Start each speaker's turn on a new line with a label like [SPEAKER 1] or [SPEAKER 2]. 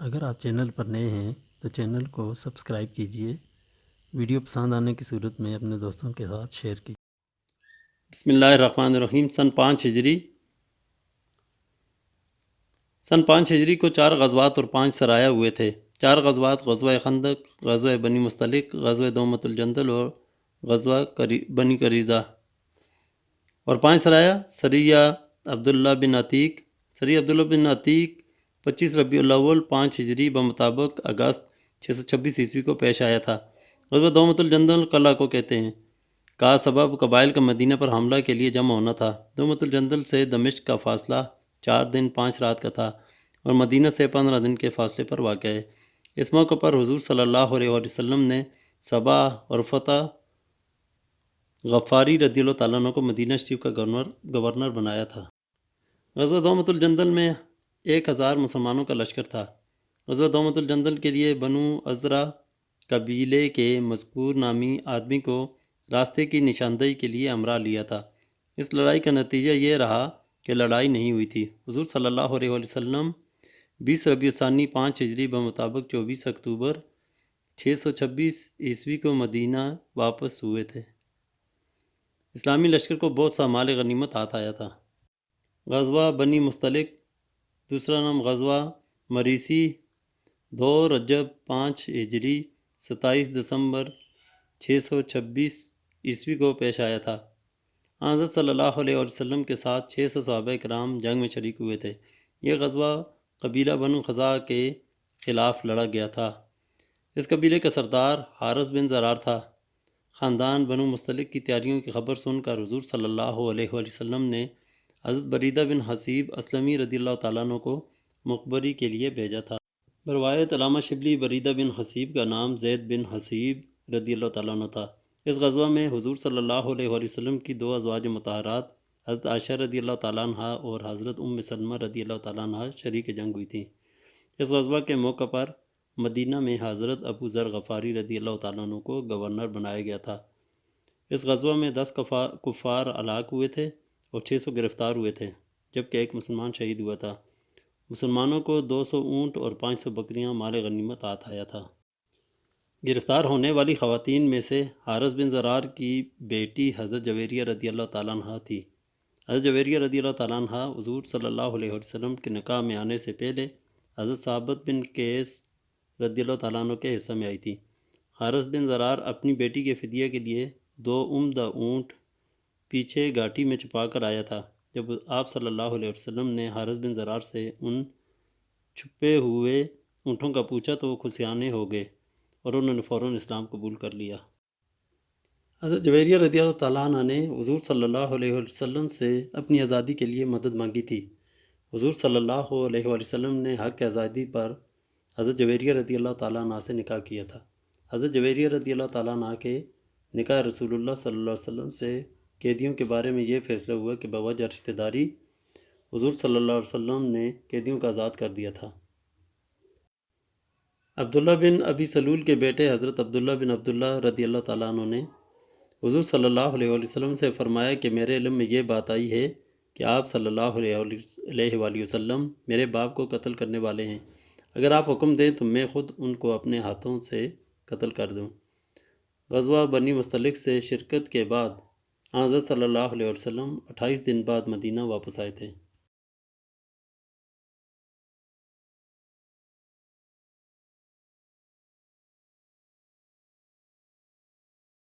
[SPEAKER 1] اگر آپ چینل پر نئے ہیں تو چینل کو سبسکرائب کیجئے، ویڈیو پسند آنے کی صورت میں اپنے دوستوں کے ساتھ شیئر کیجئے۔
[SPEAKER 2] بسم اللہ الرحمن الرحیم۔ سن 5 ہجری کو 4 غزوات اور 5 سرایہ ہوئے تھے۔ 4 غزوات غزوہ خندق، غزوہ بنی مستلق، غزوہ دومۃ الجندل اور غزوہ بنی قریظہ، اور 5 سرایہ سریہ عبداللہ بن عتیق۔ سریہ عبداللہ بن عتیق 25 ربیع الاول 5 ہجری بمطابق اگست 626 عیسوی کو پیش آیا تھا۔ غزوہ دومۃ الجندل قلعہ کو کہتے ہیں۔ کا سبب قبائل کا مدینہ پر حملہ کے لیے جمع ہونا تھا۔ دومۃ الجندل سے دمشق کا فاصلہ 4 دن 5 رات کا تھا اور مدینہ سے 15 دن کے فاصلے پر واقع ہے۔ اس موقع پر حضور صلی اللہ علیہ وسلم نے صبا اور فتح غفاری رضی اللہ تعالیٰ عنہ کو مدینہ شریف کا گورنر بنایا تھا۔ غزوہ دومۃ الجندل میں 1000 مسلمانوں کا لشکر تھا۔ غزوہ دومۃ الجندل کے لیے بنو ازرع قبیلے کے مذکور نامی آدمی کو راستے کی نشاندہی کے لیے ہمراہ لیا تھا۔ اس لڑائی کا نتیجہ یہ رہا کہ لڑائی نہیں ہوئی تھی۔ حضور صلی اللہ علیہ وسلم 20 ربیع الثانی 5 ہجری بمطابق 24 اکتوبر 626 عیسوی کو مدینہ واپس ہوئے تھے۔ اسلامی لشکر کو بہت سا مال غنیمت ہاتھ آیا تھا۔ غزوہ بنی مستلق، دوسرا نام غزوہ مریسی، 2 رجب 5 ہجری 27 دسمبر 626 عیسوی کو پیش آیا تھا۔ حضرت صلی اللہ علیہ وسلم کے ساتھ 600 صحابہ کرام جنگ میں شریک ہوئے تھے۔ یہ غزوہ قبیلہ بنو خزاعہ کے خلاف لڑا گیا تھا۔ اس قبیلے کا سردار حارث بن زرار تھا۔ خاندان بنو مستلق کی تیاریوں کی خبر سن کر حضور صلی اللہ علیہ وسلم نے حضرت بریدہ بن حصیب اسلمی رضی اللہ تعالیٰ عنہ کو مخبری کے لیے بھیجا تھا۔ بروایت علامہ شبلی بریدہ بن حصیب کا نام زید بن حصیب رضی اللہ تعالیٰ عنہ تھا۔ اس غزوہ میں حضور صلی اللہ علیہ وسلم کی 2 ازواج مطہرات حضرت عائشہ رضی اللہ تعالیٰ عنہ اور حضرت سلمہ رضی اللہ تعالیٰ عنہ شریک جنگ ہوئی تھیں۔ اس غزوہ کے موقع پر مدینہ میں حضرت ابو ذر غفاری رضی اللہ تعالیٰ عنہ کو گورنر بنایا گیا تھا۔ اس غزوہ میں 10 کفار ہلاک ہوئے تھے اور 600 گرفتار ہوئے تھے، جبکہ ایک مسلمان شہید ہوا تھا۔ مسلمانوں کو 200 اونٹ اور 500 بکریاں مال غنیمت ہاتھ آیا تھا۔ گرفتار ہونے والی خواتین میں سے حارث بن زرار کی بیٹی حضرت جویریہ رضی اللہ تعالیٰ عنہ تھی۔ حضرت جویریہ رضی اللہ تعالیٰ عنہ حضور صلی اللہ علیہ وسلم کے نکاح میں آنے سے پہلے حضرت ثابت بن قیس رضی اللہ تعالیٰ عنہ کے حصہ میں آئی تھی۔ حارث بن زرار اپنی بیٹی کے فدیہ کے لیے 2 عمدہ اونٹ پیچھے گھاٹی میں چھپا کر آیا تھا۔ جب آپ صلی اللہ علیہ وسلم نے حارث بن زرار سے ان چھپے ہوئے اونٹوں کا پوچھا تو وہ خوشیانے ہو گئے اور انہوں نے فوراً اسلام قبول کر لیا۔ حضرت جویریہ رضی اللہ تعالیٰ عنہ نے حضور صلی اللہ علیہ وسلم سے اپنی آزادی کے لیے مدد مانگی تھی۔ حضور صلی اللہ علیہ وسلم نے حق آزادی پر حضرت جویریہ رضی اللہ تعالیٰ عنہ سے نکاح کیا تھا۔ حضرت جویریہ رضی اللہ تعالیٰ عنہ کے نکاح رسول اللہ صلی اللہ علیہ وسلم سے قیدیوں کے بارے میں یہ فیصلہ ہوا کہ بوجہ رشتہ داری حضور صلی اللہ علیہ وسلم نے قیدیوں کو آزاد کر دیا تھا۔ عبداللہ بن ابی سلول کے بیٹے حضرت عبداللہ بن عبداللہ رضی اللہ تعالیٰ عنہ نے حضور صلی اللہ علیہ وسلم سے فرمایا کہ میرے علم میں یہ بات آئی ہے کہ آپ صلی اللہ علیہ وسلم میرے باپ کو قتل کرنے والے ہیں۔ اگر آپ حکم دیں تو میں خود ان کو اپنے ہاتھوں سے قتل کر دوں۔ غزوہ بنی مستلق سے شرکت کے بعد حضرت صلی اللہ علیہ وسلم 28 دن بعد مدینہ واپس آئے تھے۔